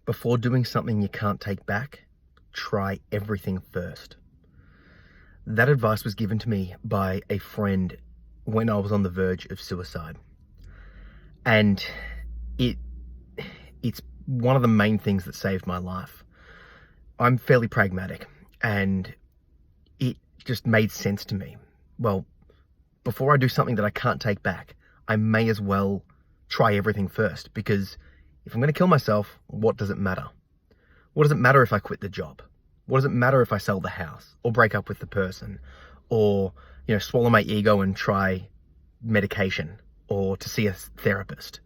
Before doing something you can't take back, try everything first. That advice was given to me by a friend when I was on the verge of suicide. And it it's one of the main things that saved my life. I'm fairly pragmatic, and it just made sense to me. Well, before I do something that I can't take back, I may as well try everything first, because if I'm going to kill myself, what does it matter? What does it matter if I quit the job? What does it matter if I sell the house or break up with the person or, swallow my ego and try medication or to see a therapist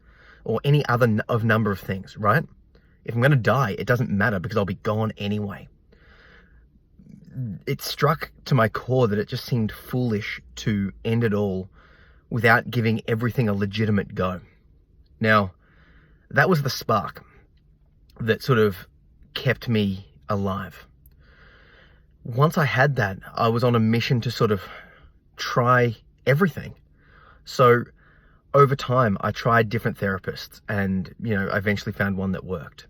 or any other number of things, right? If I'm going to die, it doesn't matter because I'll be gone anyway. It struck to my core that it just seemed foolish to end it all without giving everything a legitimate go. Now, that was the spark that sort of kept me alive. Once I had that, I was on a mission to sort of try everything. So over time, I tried different therapists and, I eventually found one that worked.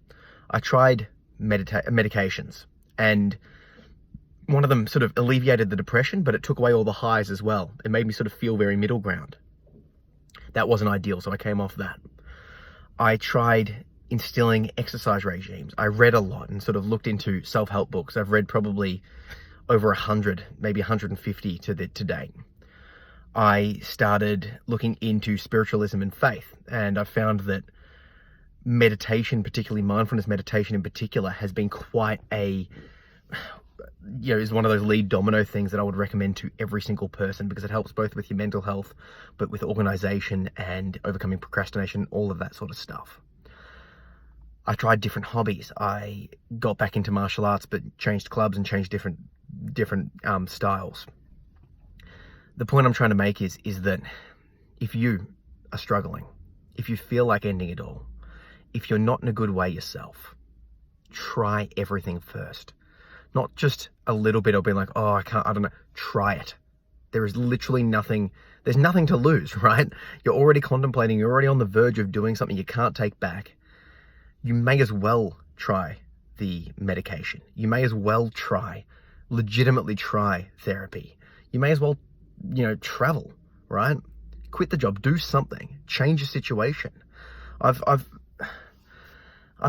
I tried medications, and one of them sort of alleviated the depression, but it took away all the highs as well. It made me sort of feel very middle ground. That wasn't ideal, so I came off that. I tried instilling exercise regimes. I read a lot and sort of looked into self-help books. I've read probably over 100, maybe 150 to date. I started looking into spiritualism and faith, and I found that meditation, particularly mindfulness meditation in particular, has been quite is one of those lead domino things that I would recommend to every single person, because it helps both with your mental health, but with organization and overcoming procrastination, all of that sort of stuff. I tried different hobbies. I got back into martial arts, but changed clubs and changed different styles. The point I'm trying to make is that if you are struggling, if you feel like ending it all, if you're not in a good way yourself, try everything first. Not just a little bit of being like, I don't know, try it. There is literally nothing, there's nothing to lose, right? You're already contemplating, you're already on the verge of doing something you can't take back. You may as well try the medication. You may as well legitimately try therapy. You may as well, travel, right? Quit the job, do something, change your situation. I've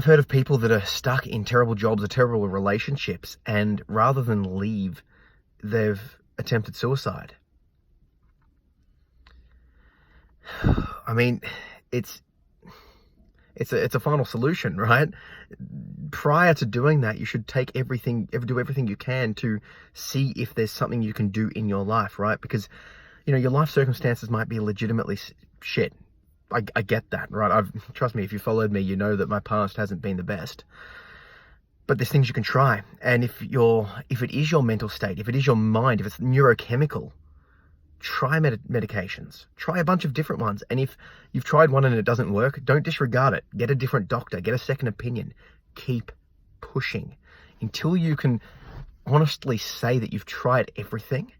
heard of people that are stuck in terrible jobs or terrible relationships, and rather than leave, they've attempted suicide. I mean, it's a final solution, right? Prior to doing that, you should do everything you can to see if there's something you can do in your life, right? Because, your life circumstances might be legitimately shit. I get that, right? Trust me, if you followed me, you know that my past hasn't been the best. But there's things you can try. And if it is your mental state, if it is your mind, if it's neurochemical, try medications. Try a bunch of different ones. And if you've tried one and it doesn't work, don't disregard it. Get a different doctor. Get a second opinion. Keep pushing until you can honestly say that you've tried everything.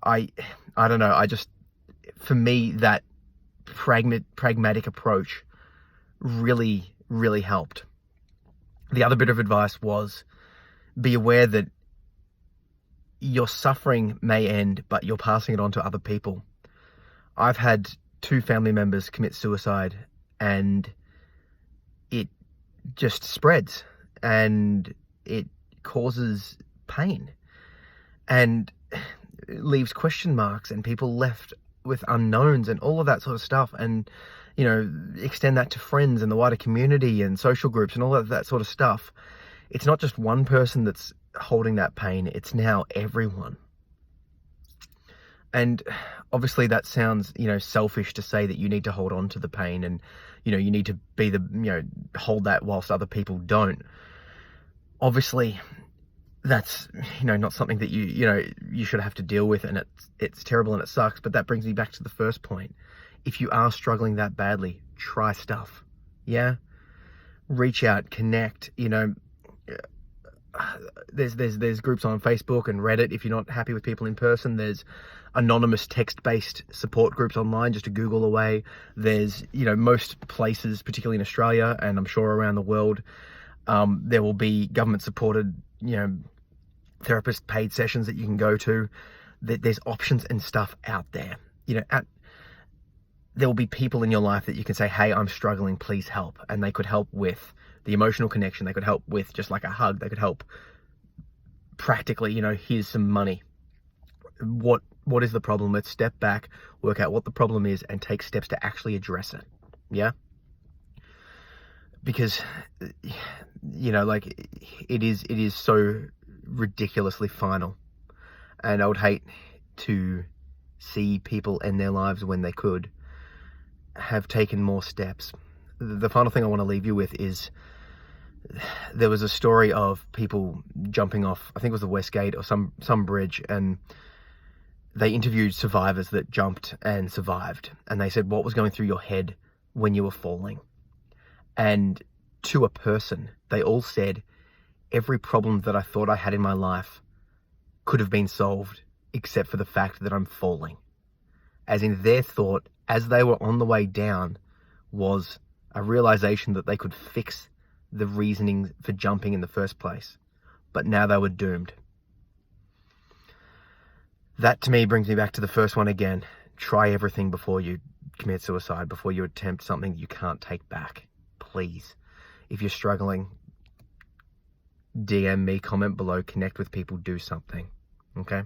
I don't know. For me, that pragmatic approach really, really helped. The other bit of advice was, be aware that your suffering may end, but you're passing it on to other people. I've had 2 family members commit suicide, and it just spreads and it causes pain and it leaves question marks and people left with unknowns and all of that sort of stuff. And, extend that to friends and the wider community and social groups and all of that sort of stuff. It's not just one person that's holding that pain, it's now everyone. And obviously that sounds, selfish to say that you need to hold on to the pain and, you need to be hold that whilst other people don't. Obviously that's, not something that you should have to deal with, and it's terrible and it sucks. But that brings me back to the first point. If you are struggling that badly, try stuff. Yeah. Reach out, connect, there's groups on Facebook and Reddit. If you're not happy with people in person, there's anonymous text-based support groups online, just a Google away. There's, most places, particularly in Australia and I'm sure around the world, there will be government-supported, therapist paid sessions that you can go to. There's options and stuff out there. There will be people in your life that you can say, hey, I'm struggling, please help. And they could help with the emotional connection. They could help with just like a hug. They could help practically, here's some money. What is the problem? Let's step back, work out what the problem is, and take steps to actually address it. Yeah? Because, it is so ridiculously final. And I would hate to see people end their lives when they could have taken more steps. The final thing I want to leave you with is there was a story of people jumping off, I think it was the Westgate or some bridge, and they interviewed survivors that jumped and survived. And they said, what was going through your head when you were falling? And to a person, they all said, every problem that I thought I had in my life could have been solved except for the fact that I'm falling. As in, their thought as they were on the way down was a realization that they could fix the reasoning for jumping in the first place. But now they were doomed. That to me brings me back to the first one again. Try everything before you commit suicide, before you attempt something you can't take back. Please. If you're struggling, DM me, comment below, connect with people, do something. Okay?